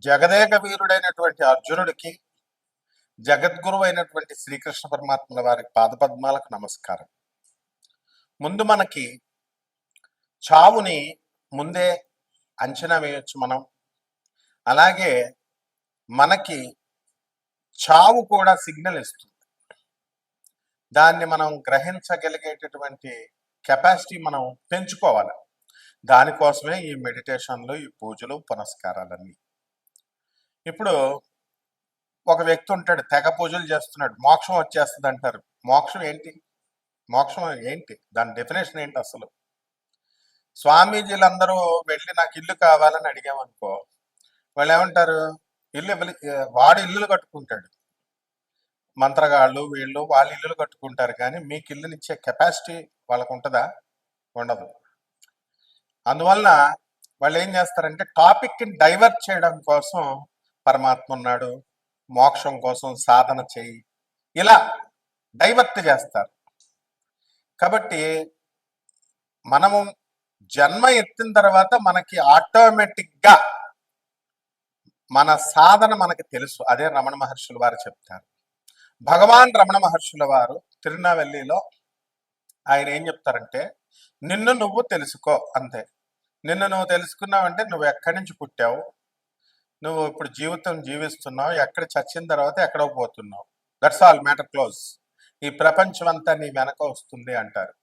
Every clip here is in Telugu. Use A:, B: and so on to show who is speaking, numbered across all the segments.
A: జగదేక వీరుడైనటువంటి అర్జునుడికి జగద్గురువు అయినటువంటి శ్రీకృష్ణ పరమాత్మల వారి పాదపద్మాలకు నమస్కారం. ముందు మనకి చావుని ముందే అంచనా వేయొచ్చు మనం. అలాగే మనకి చావు కూడా సిగ్నల్ ఇస్తుంది. దాన్ని మనం గ్రహించగలిగేటటువంటి కెపాసిటీ మనం పెంచుకోవాలి. దానికోసమే ఈ మెడిటేషన్లు, ఈ పూజలు, పునస్కారాలన్నీ. ఇప్పుడు ఒక వ్యక్తి ఉంటాడు, తెగ పూజలు చేస్తున్నాడు, మోక్షం వచ్చేస్తుంది అంటారు. మోక్షం ఏంటి? మోక్షం ఏంటి? దాని డెఫినేషన్ ఏంటి అసలు? స్వామీజీలందరూ వెళ్ళి నాకు ఇల్లు కావాలని అడిగామనుకో, వాళ్ళు ఏమంటారు? ఇల్లు వాడు ఇల్లులు కట్టుకుంటాడు, మంత్రగాళ్ళు వీళ్ళు వాళ్ళు ఇల్లులు కట్టుకుంటారు, కానీ మీకు ఇల్లునిచ్చే కెపాసిటీ వాళ్ళకు ఉంటుందా? ఉండదు. అందువల్ల వాళ్ళు ఏం చేస్తారంటే టాపిక్ని డైవర్ట్ చేయడం కోసం పరమాత్మ ఉన్నాడు, మోక్షం కోసం సాధన చేయి, ఇలా డైవర్ట్ చేస్తారు. కాబట్టి మనము జన్మ ఎత్తిన తర్వాత మనకి ఆటోమేటిక్గా మన సాధన మనకి తెలుసు. అదే రమణ మహర్షుల వారు చెప్తారు. భగవాన్ రమణ మహర్షుల వారు తిరునావెల్లిలో ఆయన ఏం చెప్తారంటే, నిన్ను నువ్వు తెలుసుకో అంతే. నిన్ను నువ్వు తెలుసుకున్నావంటే నువ్వు ఎక్కడి నుంచి పుట్టావు, నువ్వు ఇప్పుడు జీవితం జీవిస్తున్నావు, ఎక్కడ చచ్చిన తర్వాత ఎక్కడో పోతున్నావు, దట్స్ ఆల్, మ్యాటర్ క్లోజ్. ఈ ప్రపంచం అంతా నీ వెనక వస్తుంది అంటారు.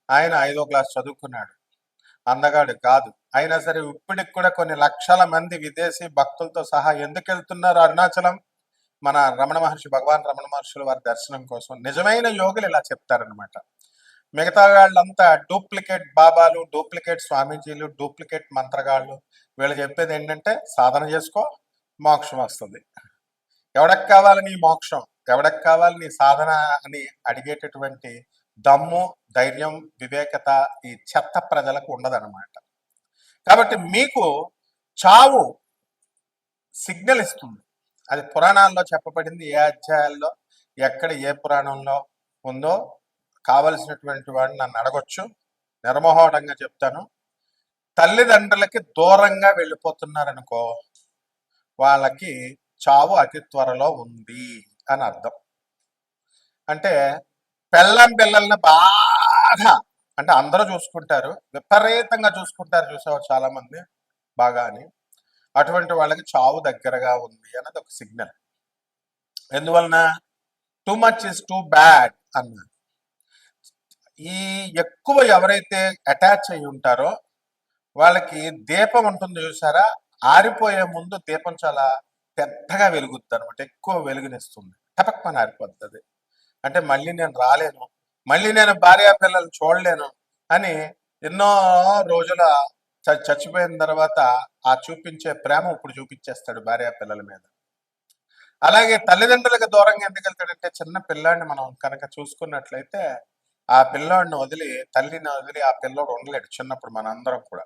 A: ఆయన 5వ క్లాస్ చదువుకున్నాడు, అందగాడు కాదు. అయినా సరే ఇప్పటికి కూడా కొన్ని లక్షల మంది విదేశీ భక్తులతో సహా ఎందుకు వెళ్తున్నారు అరుణాచలం? మన రమణ మహర్షి, భగవాన్ రమణ మహర్షుల వారి దర్శనం కోసం. నిజమైన యోగులు ఇలా చెప్తారనమాట. మిగతా వాళ్ళంతా డూప్లికేట్ బాబాలు, డూప్లికేట్ స్వామీజీలు, డూప్లికేట్ మంత్రగాళ్ళు. వీళ్ళు చెప్పేది ఏంటంటే సాధన చేసుకో, మోక్షం వస్తుంది. ఎవడకు కావాలి నీ మోక్షం? ఎవడకు కావాలి నీ సాధన అని అడిగేటటువంటి దమ్ము, ధైర్యం, వివేకత ఈ చెత్త ప్రజలకు ఉండదన్నమాట. కాబట్టి మీకు చావు సిగ్నల్ ఇస్తుంది. అది పురాణాల్లో చెప్పబడింది. ఏ అధ్యాయాల్లో, ఎక్కడ, ఏ పురాణంలో ఉందో కావలసినటువంటి వాడిని నన్ను అడగొచ్చు, నిర్మోహటంగా చెప్తాను. తల్లిదండ్రులకి దూరంగా వెళ్ళిపోతున్నారనుకో, వాళ్ళకి చావు అతి త్వరలో ఉంది అని అర్థం. అంటే పెళ్ళం పిల్లల్ని బాగా, అంటే అందరూ చూసుకుంటారు, విపరీతంగా చూసుకుంటారు, చూసావు చాలా మంది బాగా అని. అటువంటి వాళ్ళకి చావు దగ్గరగా ఉంది అన్నది ఒక సిగ్నల్. ఎందువలన? Too much is too bad అన్నారు. ఈ ఎక్కువ ఎవరైతే అటాచ్ అయి ఉంటారో వాళ్ళకి దీపం ఉంటుంది చూసారా, ఆరిపోయే ముందు దీపం చాలా పెద్దగా వెలుగుతుంది అనమాట, ఎక్కువ వెలుగునిస్తుంది, టపక్మని ఆరిపోతుంది. అంటే మళ్ళీ నేను రాలేను, మళ్ళీ నేను భార్య పిల్లలు చూడలేను అని ఎన్నో రోజుల చచ్చిపోయిన తర్వాత ఆ చూపించే ప్రేమ ఇప్పుడు చూపించేస్తాడు భార్య పిల్లల మీద. అలాగే తల్లిదండ్రులకు దూరంగా ఎందుకు వెళ్తాడంటే, చిన్న పిల్లాడిని మనం కనుక చూసుకున్నట్లయితే ఆ పిల్లోడిని వదిలి, తల్లిని వదిలి ఆ పిల్లోడు ఉండలేడు చిన్నప్పుడు, మనందరం కూడా.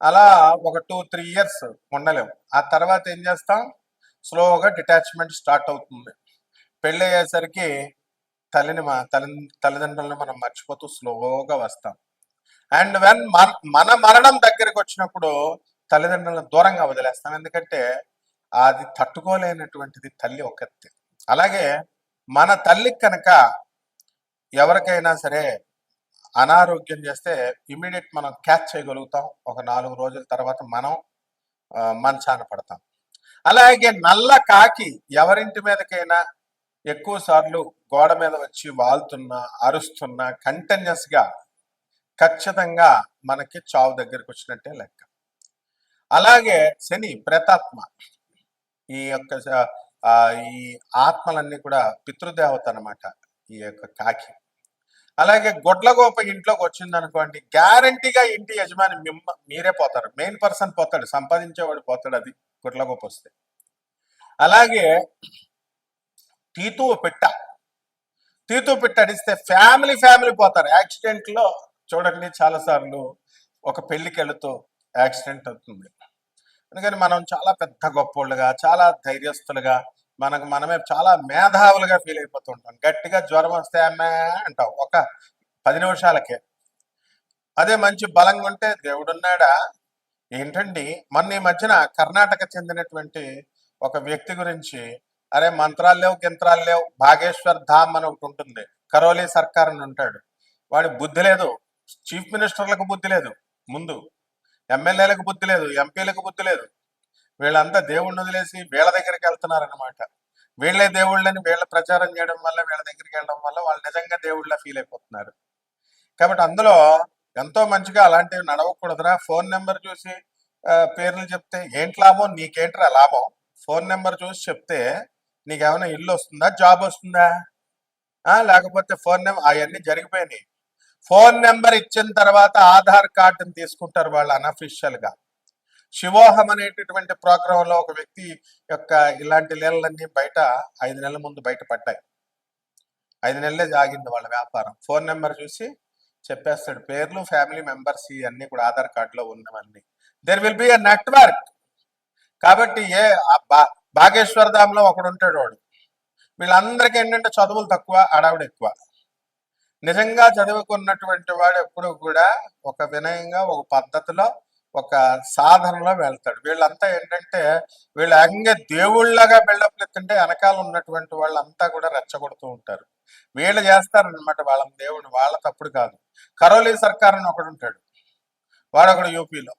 A: అలా ఒక 2-3 ఇయర్స్ ఉండలేము. ఆ తర్వాత ఏం చేస్తాం? స్లోగా డిటాచ్మెంట్ స్టార్ట్ అవుతుంది. పెళ్ళి అయ్యేసరికి తల్లిదండ్రులను మనం మర్చిపోతూ స్లోగా వస్తాం. అండ్ వెన్ మన మరణం దగ్గరికి వచ్చినప్పుడు తల్లిదండ్రులను దూరంగా వదిలేస్తాం. ఎందుకంటే అది తట్టుకోలేనటువంటిది తల్లి ఒక్కతే. అలాగే మన తల్లికి కనుక ఎవరికైనా సరే అనారోగ్యం చేస్తే ఇమీడియట్ మనం క్యాచ్ చేయగలుగుతాం. ఒక 4 రోజుల తర్వాత మనం మంచాన పడతాం. అలాగే నల్ల కాకి ఎవరింటి మీదకైనా ఎక్కువ సార్లు గోడ మీద వచ్చి వాళ్తున్నా, అరుస్తున్నా, కంటిన్యూస్ గా, ఖచ్చితంగా మనకి చావు దగ్గరికి వచ్చినట్టే లెక్క. అలాగే శని, ప్రేతాత్మ, ఈ యొక్క ఈ ఆత్మలన్నీ కూడా పితృదేవత అన్నమాట ఈ యొక్క కాకి. అలాగే గొడ్లగోప ఇంట్లోకి వచ్చింది అనుకోండి, గ్యారంటీగా ఇంటి యజమాని మీరే పోతారు, మెయిన్ పర్సన్ పోతాడు, సంపాదించేవాడు పోతాడు, అది గొడ్లగోప వస్తే. అలాగే తీతువు పిట్ట అడిస్తే ఫ్యామిలీ పోతారు. యాక్సిడెంట్ లో చూడండి, చాలాసార్లు ఒక పెళ్లికి వెళుతూ యాక్సిడెంట్ అవుతుంది. అందుకని మనం చాలా పెద్ద గొప్పోళ్ళుగా, చాలా ధైర్యస్తులుగా, మనమే చాలా మేధావులుగా ఫీల్ అయిపోతుంటాం. గట్టిగా జ్వరం వస్తే అమ్మే అంటాం ఒక 10 నిమిషాలకే. అదే మంచి బలంగా ఉంటే దేవుడున్నాడా, ఏంటండి మొన్న ఈ మధ్యన కర్ణాటక చెందినటువంటి ఒక వ్యక్తి గురించి, అరే మంత్రాలు లేవు గింత్రాలు లేవు, భాగేశ్వర్ ధామ్ అని ఒకటి ఉంటుంది, కరోలి సర్కార్ అని ఉంటాడు, వాడి బుద్ధి లేదు, చీఫ్ మినిస్టర్లకు బుద్ధి లేదు, ముందు ఎమ్మెల్యేలకు బుద్ధి లేదు, ఎంపీలకు బుద్ధి లేదు, వీళ్ళంతా దేవుణ్ణి వదిలేసి వీళ్ళ దగ్గరికి వెళ్తున్నారనమాట. వీళ్ళే దేవుళ్ళని వీళ్ళ ప్రచారం చేయడం వల్ల, వీళ్ళ దగ్గరికి వెళ్ళడం వల్ల వాళ్ళు నిజంగా దేవుళ్ళ ఫీల్ అయిపోతున్నారు. కాబట్టి అందులో ఎంతో మంచిగా అలాంటివి నడవకూడదురా. ఫోన్ నెంబర్ చూసి పేర్లు చెప్తే ఏంటి లాభం, నీకేంట్రా లాభం? ఫోన్ నెంబర్ చూసి చెప్తే నీకేమైనా ఇల్లు వస్తుందా, జాబ్ వస్తుందా? లేకపోతే ఫోన్ నెంబర్ అవన్నీ జరిగిపోయినాయి. ఫోన్ నెంబర్ ఇచ్చిన తర్వాత ఆధార్ కార్డుని తీసుకుంటారు వాళ్ళు అనఫిషియల్ గా. శివోహం అనేటటువంటి ప్రోగ్రామ్ లో ఒక వ్యక్తి యొక్క ఇలాంటి లీలలన్నీ బయట 5 నెలల ముందు బయట పడ్డాయి. 5 నెలలే ఆగింది వాళ్ళ వ్యాపారం. ఫోన్ నెంబర్ చూసి చెప్పేస్తాడు, పేర్లు, ఫ్యామిలీ మెంబర్స్ ఇవన్నీ కూడా ఆధార్ కార్డులో ఉన్నవన్నీ. There will be a network. కాబట్టి భాగేశ్వర ధామ్ లో ఒకడు ఉంటాడు, వాడు వీళ్ళందరికీ ఏంటంటే చదువులు తక్కువ, అడావిడ ఎక్కువ. నిజంగా చదువుకున్నటువంటి వాడు ఎప్పుడు కూడా ఒక వినయంగా, ఒక పద్ధతిలో, ఒక సాధనలో వెళ్తాడు. వీళ్ళంతా ఏంటంటే వీళ్ళు ఏకంగా దేవుళ్ళగా బిల్డప్ ఎత్తుంటే వెనకాల ఉన్నటువంటి వాళ్ళంతా కూడా రెచ్చగొడుతూ ఉంటారు. వీళ్ళు చేస్తారనమాట వాళ్ళని దేవుడు, వాళ్ళ తప్పుడు కాదు. కరోలి సర్కార్ అని ఒకడు ఉంటాడు, వాడొకడు యూపీలో.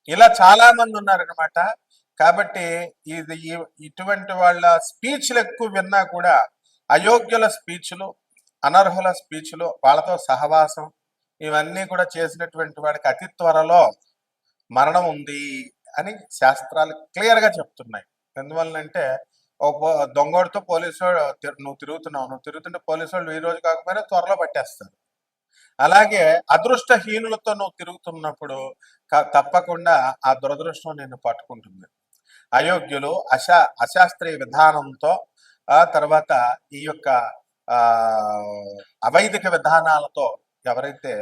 A: ఇలా చాలా మంది ఉన్నారనమాట. కాబట్టి ఇది ఇటువంటి వాళ్ళ స్పీచ్లు ఎక్కువ విన్నా కూడా అయోగ్యుల స్పీచ్లు, అనర్హుల స్పీచ్లు, వాళ్ళతో సహవాసం, ఇవన్నీ కూడా చేసినటువంటి వాడికి అతి త్వరలో మరణం ఉంది అని శాస్త్రాలు క్లియర్గా చెప్తున్నాయి. ఎందువల్లంటే ఒక దొంగోడితో పోలీసు నువ్వు తిరుగుతుంటే పోలీసు వాళ్ళు ఈ రోజు కాకపోయినా త్వరలో పట్టేస్తారు. అలాగే అదృష్టహీనులతో నువ్వు తిరుగుతున్నప్పుడు తప్పకుండా ఆ దురదృష్టం నిన్ను పట్టుకుంటుంది. అయోగ్యులు, అశాస్త్రీయ విధానంతో, ఆ తర్వాత ఈ యొక్క అవైదిక విధానాలతో ఎవరైతే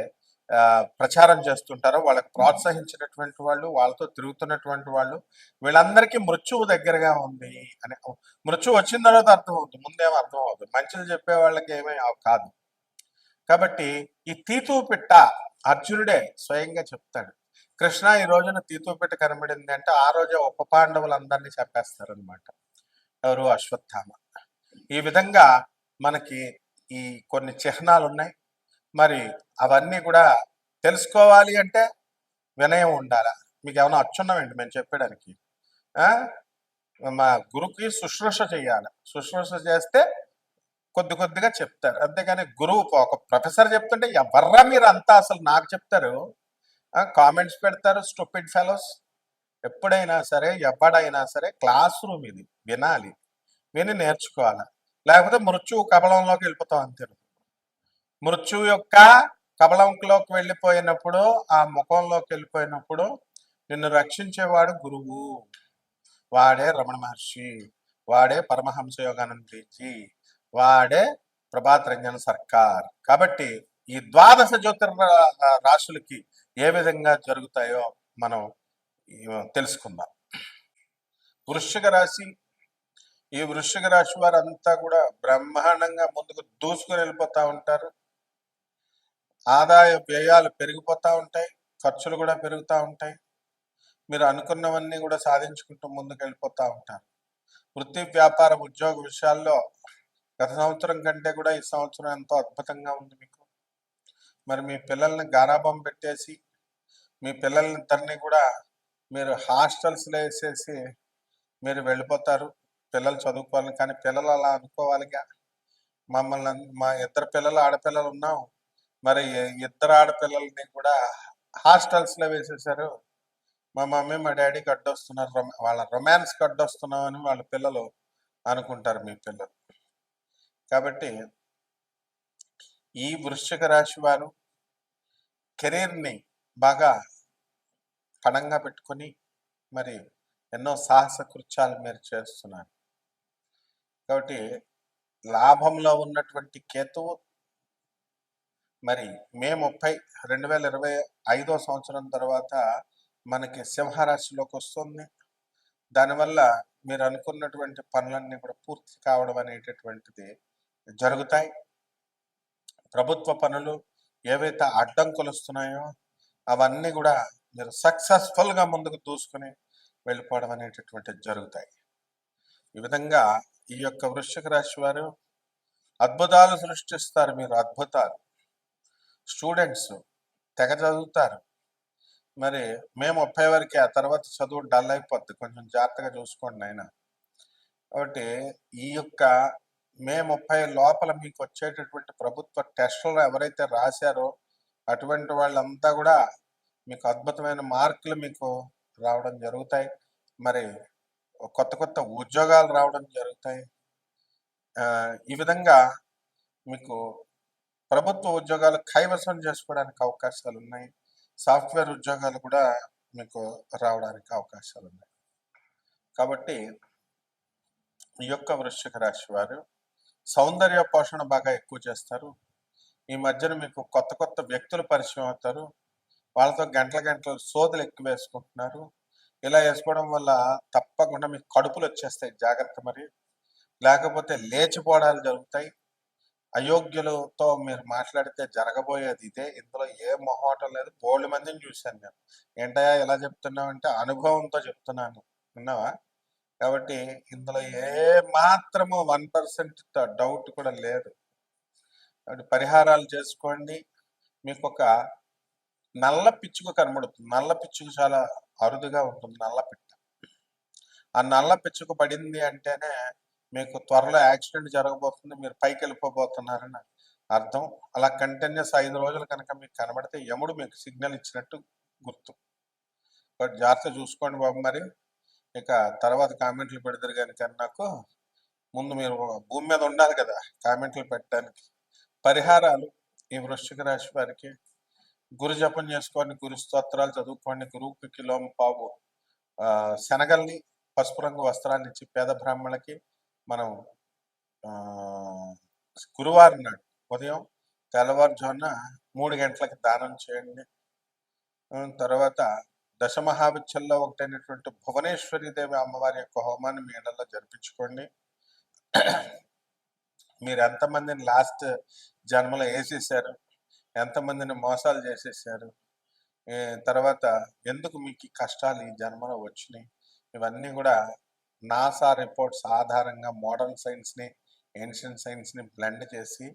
A: ప్రచారం చేస్తుంటారో వాళ్ళకి ప్రోత్సహించినటువంటి వాళ్ళు, వాళ్ళతో తిరుగుతున్నటువంటి వాళ్ళు, వీళ్ళందరికీ మృత్యువు దగ్గరగా ఉంది అని. మృత్యు వచ్చిన తర్వాత అర్థమవుతుంది, ముందేమో అర్థం అవుతుంది. మంచిలు చెప్పే వాళ్ళకి ఏమీ కాదు. కాబట్టి ఈ తీతూ పిట్ట అర్జునుడే స్వయంగా చెప్తాడు, కృష్ణ ఈ రోజున తీతూ పిట్ట కనబడింది అంటే ఆ రోజే ఉప పాండవులందరినీ చెప్పేస్తారనమాట. ఎవరు? అశ్వత్థామ. ఈ విధంగా మనకి ఈ కొన్ని చిహ్నాలు ఉన్నాయి. మరి అవన్నీ కూడా తెలుసుకోవాలి అంటే వినయం ఉండాలా. మీకు ఏమైనా అచ్చున్నామండి మేము చెప్పడానికి? మా గురువుకి శుశ్రూష చేయాలి. శుశ్రూష చేస్తే కొద్దిగా చెప్తారు, అంతేగాని గురువు ఒక ప్రొఫెసర్ చెప్తుంటే ఎవర్రా మీరు అంతా అసలు నాకు చెప్తారు, కామెంట్స్ పెడతారు, స్టూపిడ్ ఫెలోస్. ఎప్పుడైనా సరే, ఎవడైనా సరే క్లాస్ రూమ్ ఇది, వినాలి, విని నేర్చుకోవాలి. లేకపోతే మృత్యువు కబలంలోకి వెళ్ళిపోతాం అంతే. మృత్యువు యొక్క కబలంలోకి వెళ్ళిపోయినప్పుడు, ఆ ముఖంలోకి వెళ్ళిపోయినప్పుడు నిన్ను రక్షించేవాడు గురువు. వాడే రమణ మహర్షి, వాడే పరమహంస యోగానందజీ, వాడే ప్రభాత్ రంజన్ సర్కార్. కాబట్టి ఈ ద్వాదశ జ్యోతిర్మ రాశులకి ఏ విధంగా జరుగుతాయో మనం తెలుసుకుందాం. వృశ్చిక రాశి, ఈ వృశ్చిక రాశి వారంతా కూడా బ్రహ్మాండంగా ముందుకు దూసుకుని వెళ్ళిపోతూ ఉంటారు. ఆదాయ వ్యయాలు పెరిగిపోతూ ఉంటాయి, ఖర్చులు కూడా పెరుగుతూ ఉంటాయి. మీరు అనుకున్నవన్నీ కూడా సాధించుకుంటూ ముందుకు వెళ్ళిపోతూ ఉంటారు. వృత్తి, వ్యాపారం, ఉద్యోగ విషయాల్లో గత సంవత్సరం కంటే కూడా ఈ సంవత్సరం ఎంతో అద్భుతంగా ఉంది మీకు. మరి మీ పిల్లల్ని గారాబం పెట్టేసి, మీ పిల్లలిద్దరినీ కూడా మీరు హాస్టల్స్లో వేసేసి మీరు వెళ్ళిపోతారు. పిల్లలు చదువుకోవాలి, కానీ పిల్లలు అలా అనుకోవాలిగా. మా 2 పిల్లలు ఆడపిల్లలు ఉన్నాం, మరి 2 ఆడపిల్లల్ని కూడా హాస్టల్స్లో వేసేసారు. మా మమ్మీ మా డాడీకి అడ్డొస్తున్నారు, వాళ్ళ రొమాన్స్కి అడ్డొస్తున్నాం అని వాళ్ళ పిల్లలు అనుకుంటారు, మీ పిల్లలు. కాబట్టి ఈ వృశ్చిక రాశి వారు కెరీర్ని బాగా పణంగా పెట్టుకొని మరి ఎన్నో సాహస కృత్యాలు మీరు చేస్తున్నారు. కాబట్టి లాభంలో ఉన్నటువంటి కేతువు మరి మే 30, 2025 సంవత్సరం తర్వాత మనకి సింహరాశిలోకి వస్తుంది. దానివల్ల మీరు అనుకున్నటువంటి పనులన్నీ కూడా పూర్తి కావడం అనేటటువంటిది జరుగుతాయి. ప్రభుత్వ పనులు ఏవైతే అడ్డంకులు వస్తున్నాయో అవన్నీ కూడా మీరు సక్సెస్ఫుల్గా ముందుకు దూసుకుని వెళ్ళిపోవడం అనేటటువంటిది జరుగుతాయి. ఈ విధంగా ఈ యొక్క వృశ్చిక రాశి వారు అద్భుతాలు సృష్టిస్తారు. మీరు అద్భుతాలు స్టూడెంట్స్ తెగ చదువుతారు. మరి మే 30 వరకే, ఆ తర్వాత చదువు డల్ అయిపోద్ది. కొంచెం జాగ్రత్తగా చూసుకోండి నాయన. కాబట్టి ఈ యొక్క మే 30 లోపల మీకు వచ్చేటటువంటి ప్రభుత్వ టెస్టులు ఎవరైతే రాశారో అటువంటి వాళ్ళంతా కూడా మీకు అద్భుతమైన మార్కులు మీకు రావడం జరుగుతాయి. మరి కొత్త కొత్త ఉద్యోగాలు రావడం జరుగుతాయి. ఈ విధంగా మీకు ప్రభుత్వ ఉద్యోగాలు కైవసం చేసుకోవడానికి అవకాశాలు ఉన్నాయి. సాఫ్ట్వేర్ ఉద్యోగాలు కూడా మీకు రావడానికి అవకాశాలు ఉన్నాయి. కాబట్టి ఈ యొక్క వృశ్చిక రాశి వారు సౌందర్య పోషణ బాగా ఎక్కువ చేస్తారు. ఈ మధ్యన మీకు కొత్త కొత్త వ్యక్తులు పరిచయం అవుతారు. వాళ్ళతో గంటల గంటలు సోదులు ఎక్కువ వేసుకుంటున్నారు. ఇలా వేసుకోవడం వల్ల తప్పకుండా మీకు కడుపులు వచ్చేస్తాయి, జాగ్రత్త. మరి లేకపోతే లేచిపోవడాలు జరుగుతాయి. అయోగ్యులతో మీరు మాట్లాడితే జరగబోయేది ఇదే. ఇందులో ఏ మొహమాటం లేదు. బోల్డ్ మందిని చూశాను నేను. ఏంటయ్యా ఇలా చెప్తున్నావు అంటే అనుభవంతో చెప్తున్నాను, విన్నావా? కాబట్టి ఇందులో ఏ మాత్రము 1% డౌట్ కూడా లేదు. కాబట్టి పరిహారాలు చేసుకోండి. మీకు ఒక నల్ల పిచ్చుక కనబడుతుంది. నల్ల పిచ్చుక చాలా అరుదుగా ఉంటుంది, నల్ల పిట్ట. ఆ నల్ల పిచ్చుక పడింది అంటేనే మీకు త్వరలో యాక్సిడెంట్ జరగబోతుంది, మీరు పైకి వెళ్ళిపోబోతున్నారని అర్థం. అలా కంటిన్యూస్ 5 రోజులు కనుక మీకు కనబడితే యముడు మీకు సిగ్నల్ ఇచ్చినట్టు గుర్తు. బట్ జాగ్రత్త చూసుకోండి బాబు. మరి ఇక తర్వాత కామెంట్లు పెడతారు కనుక నాకు ముందు మీరు భూమి మీద ఉండాలి కదా కామెంట్లు పెట్టడానికి. పరిహారాలు ఈ వృశ్చిక రాశి వారికి గురు జపం చేసుకోండి, గురు స్తోత్రాలు చదువుకోండి. గురువుకి కిలోం పావు శనగల్ని, పసుపు రంగు వస్త్రాన్ని ఇచ్చి పేద బ్రాహ్మణులకి మనం గురువారం నాడు ఉదయం తెల్లవారుజామున 3 గంటలకి దానం చేయండి. తర్వాత దశమహావిద్యల్లో ఒకటైనటువంటి భువనేశ్వరి దేవి అమ్మవారి యొక్క హోమాన్ని మీ ఇళ్లలో జరిపించుకోండి. మీరు ఎంతమందిని లాస్ట్ జన్మలో వేసేసారు, ఎంతమందిని మోసాలు చేసేసారు, తర్వాత ఎందుకు మీకు ఈ కష్టాలు ఈ జన్మలో వచ్చినాయి, ఇవన్నీ కూడా నాసా రిపోర్ట్స్ ఆధారంగా మోడర్న్ సైన్స్ని, ఏన్షియన్ సైన్స్ని బ్లెండ్ చేసి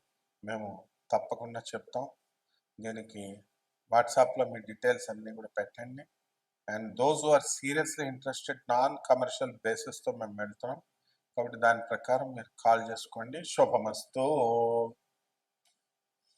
A: మేము తప్పకుండా చెప్తాం. దీనికి వాట్సాప్లో మీ డీటెయిల్స్ అన్నీ కూడా పెట్టండి. And those who are seriously interested non commercial బేసిస్తో మేము పెడుతున్నాం. కాబట్టి దాని ప్రకారం మీరు కాల్ చేసుకోండి. శుభమస్తు.